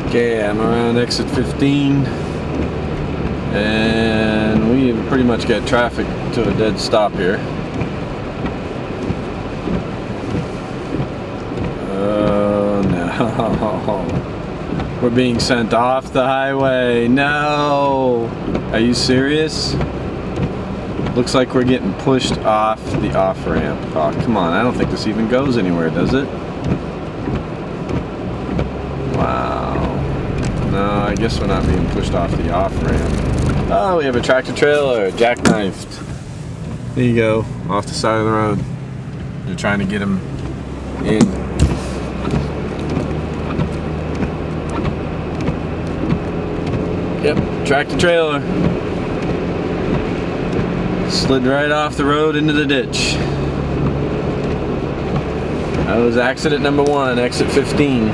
Okay, I'm around exit 15, and we pretty much got traffic to a dead stop here. Oh no, we're being sent off the highway. No, are you serious? Looks like we're getting pushed off the off-ramp. Oh, come on, I don't think this even goes anywhere, does it? Wow. No, I guess we're not being pushed off the off-ramp. Oh, we have a tractor trailer, jackknifed. There you go, off the side of the road. They're trying to get him in. Yep, tractor trailer. Slid right off the road into the ditch. That was accident number 1, exit 15.